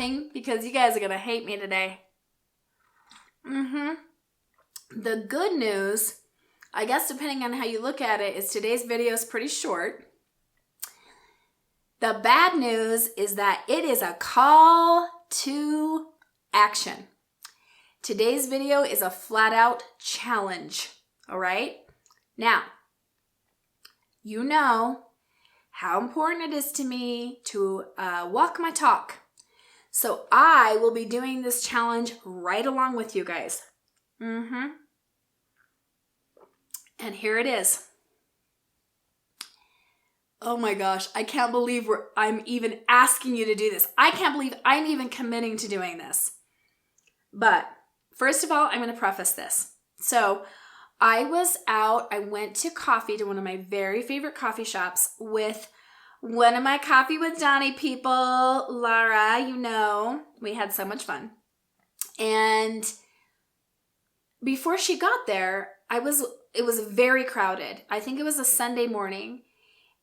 laughing because you guys are going to hate me today. The good news, I guess depending on how you look at it, is today's video is pretty short. The bad news is that it is a call to action. Today's video is a flat out challenge, all right? Now, you know how important it is to me to walk my talk. So I will be doing this challenge right along with you guys. And here it is. Oh my gosh, I can't believe I'm even asking you to do this. I can't believe I'm even committing to doing this. But first of all, I'm going to preface this. So I went to coffee to one of my very favorite coffee shops with one of my Coffee with Dawni people, Lara, you know. We had so much fun. And before she got there, it was very crowded. I think it was a Sunday morning.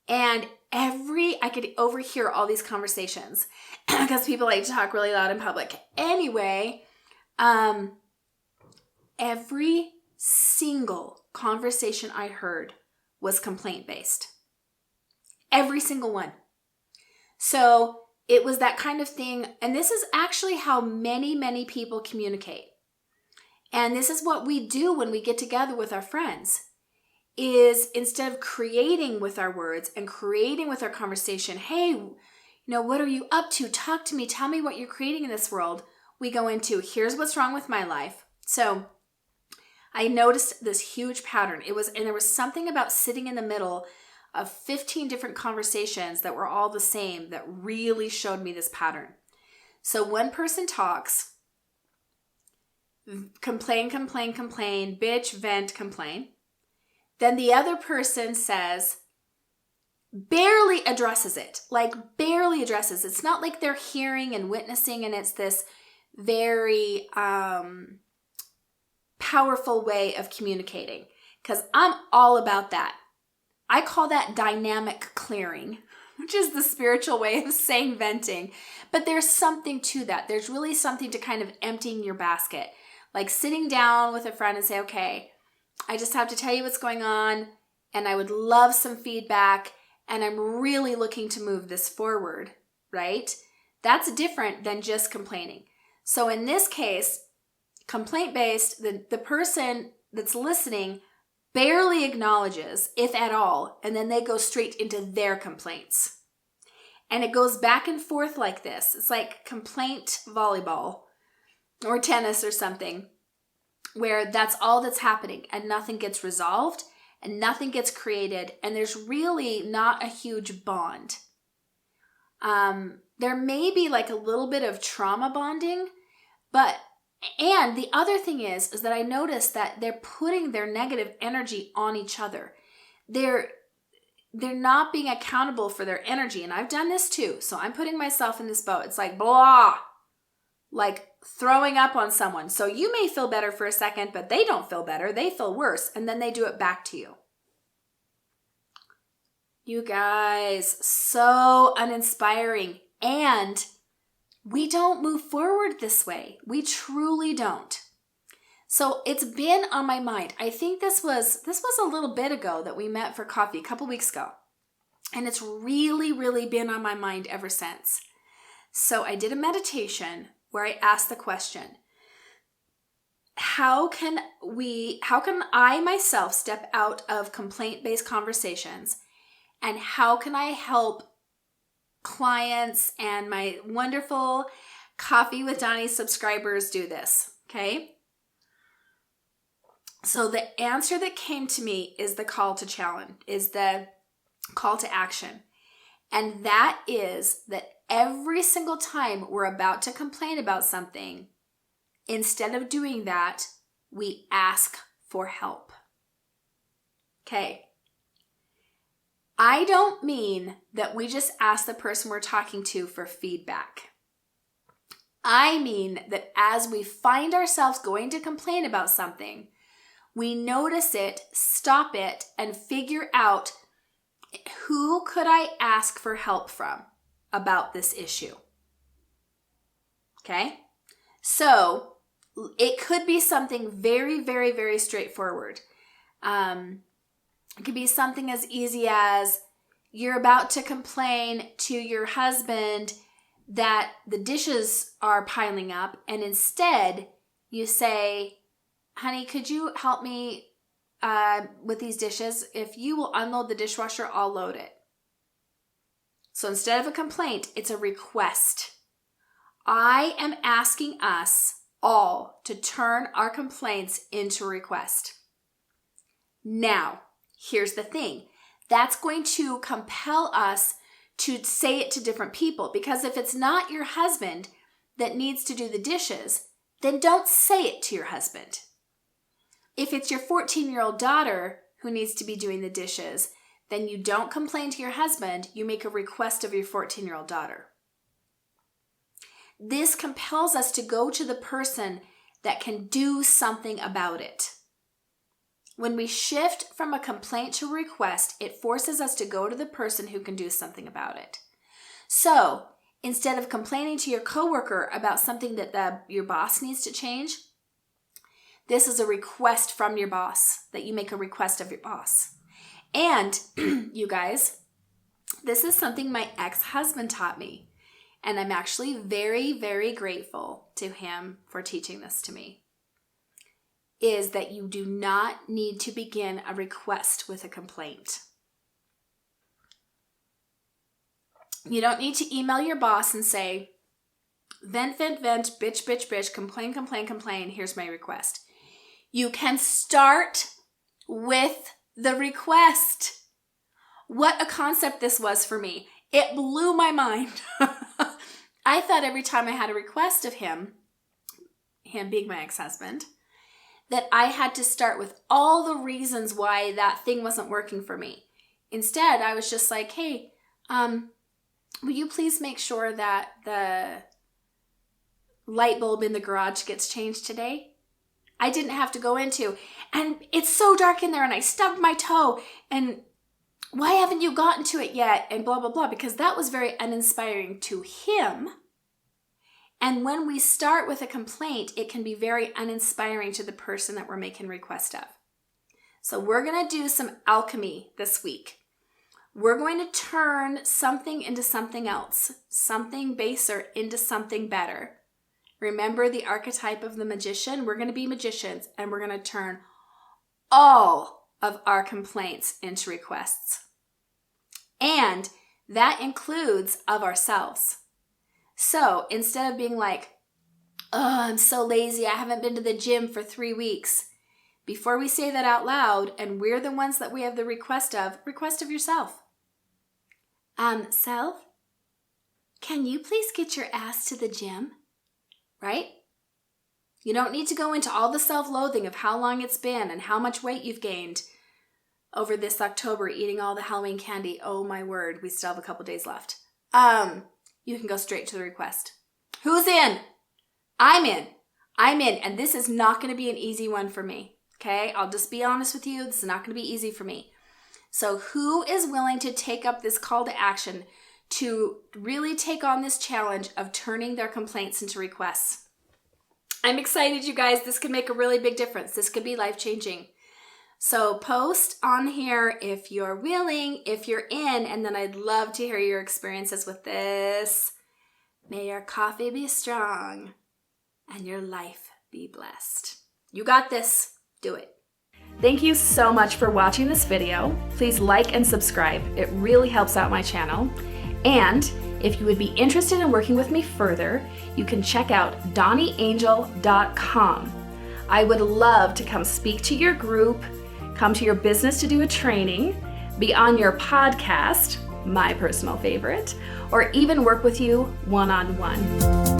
And I could overhear all these conversations because people like to talk really loud in public. Anyway, every single conversation I heard was complaint-based. Every single one. So it was that kind of thing. And this is actually how many, many people communicate. And this is what we do when we get together with our friends, is instead of creating with our words and creating with our conversation, hey, what are you up to? Talk to me. Tell me what you're creating in this world. We go into, here's what's wrong with my life. So I noticed this huge pattern. There was something about sitting in the middle of 15 different conversations that were all the same that really showed me this pattern. So one person talks, complain, bitch, vent, complain. Then the other person says, barely addresses it. It's not like they're hearing and witnessing, and it's this very powerful way of communicating. Because I'm all about that. I call that dynamic clearing, which is the spiritual way of saying venting. But there's something to that. There's really something to kind of emptying your basket. Like sitting down with a friend and say, okay, I just have to tell you what's going on, and I would love some feedback, and I'm really looking to move this forward, right? That's different than just complaining. So in this case, complaint-based, the person that's listening barely acknowledges, if at all, and then they go straight into their complaints. And it goes back and forth like this. It's like complaint volleyball or tennis or something, where that's all that's happening and nothing gets resolved and nothing gets created, and there's really not a huge bond. There may be like a little bit of trauma bonding, and the other thing is that I noticed that they're putting their negative energy on each other. They're not being accountable for their energy, and I've done this too, so I'm putting myself in this boat. It's like blah, like throwing up on someone. So you may feel better for a second, but they don't feel better. They feel worse, and then they do it back to you. You guys, so uninspiring. And we don't move forward this way. We truly don't. So it's been on my mind. I think this was a little bit ago that we met for coffee, a couple weeks ago. And it's really, really been on my mind ever since. So I did a meditation where I asked the question, how can I myself step out of complaint-based conversations, and how can I help clients and my wonderful Coffee with Dawni subscribers do this? Okay. So the answer that came to me is the call to challenge, is the call to action. And that is that every single time we're about to complain about something, instead of doing that, we ask for help. Okay. I don't mean that we just ask the person we're talking to for feedback. I mean that as we find ourselves going to complain about something, we notice it, stop it, and figure out, who could I ask for help from about this issue? Okay? So it could be something very, very, very straightforward. It could be something as easy as you're about to complain to your husband that the dishes are piling up, and instead you say, honey, could you help me with these dishes? If you will unload the dishwasher, I'll load it. So instead of a complaint, it's a request. I am asking us all to turn our complaints into a request. Now, here's the thing. That's going to compel us to say it to different people, because if it's not your husband that needs to do the dishes, then don't say it to your husband. If it's your 14-year-old daughter who needs to be doing the dishes, then you don't complain to your husband, you make a request of your 14-year-old daughter. This compels us to go to the person that can do something about it. When we shift from a complaint to a request, it forces us to go to the person who can do something about it. So, instead of complaining to your coworker about something that your boss needs to change, this is a request from your boss, that you make a request of your boss. And, you guys, this is something my ex-husband taught me. And I'm actually very, very grateful to him for teaching this to me. Is that you do not need to begin a request with a complaint. You don't need to email your boss and say, vent, vent, vent, bitch, bitch, bitch, complain, complain, complain, here's my request. You can start with the request. What a concept this was for me. It blew my mind. I thought every time I had a request of him being my ex-husband, that I had to start with all the reasons why that thing wasn't working for me. Instead, I was just like, hey, will you please make sure that the light bulb in the garage gets changed today? I didn't have to go into, and it's so dark in there and I stubbed my toe, and why haven't you gotten to it yet? And blah, blah, blah, because that was very uninspiring to him. And when we start with a complaint, it can be very uninspiring to the person that we're making request of. So we're going to do some alchemy this week. We're going to turn something into something else, something baser into something better. Remember the archetype of the magician? We're going to be magicians, and we're going to turn all of our complaints into requests. And that includes of ourselves. So instead of being like, oh, I'm so lazy, I haven't been to the gym for 3 weeks. Before we say that out loud, and we're the ones that we have the request of yourself. Self, can you please get your ass to the gym? Right? You don't need to go into all the self-loathing of how long it's been and how much weight you've gained over this October eating all the Halloween candy. Oh my word, we still have a couple days left. You can go straight to the request. Who's in? I'm in. And this is not going to be an easy one for me. Okay? I'll just be honest with you. This is not going to be easy for me. So who is willing to take up this call to action to really take on this challenge of turning their complaints into requests? I'm excited, you guys. This could make a really big difference. This could be life-changing. So post on here if you're willing, if you're in, and then I'd love to hear your experiences with this. May your coffee be strong and your life be blessed. You got this. Do it. Thank you so much for watching this video. Please like and subscribe. It really helps out my channel. And if you would be interested in working with me further, you can check out DawniAngel.com. I would love to come speak to your group, come to your business to do a training, be on your podcast, my personal favorite, or even work with you one-on-one.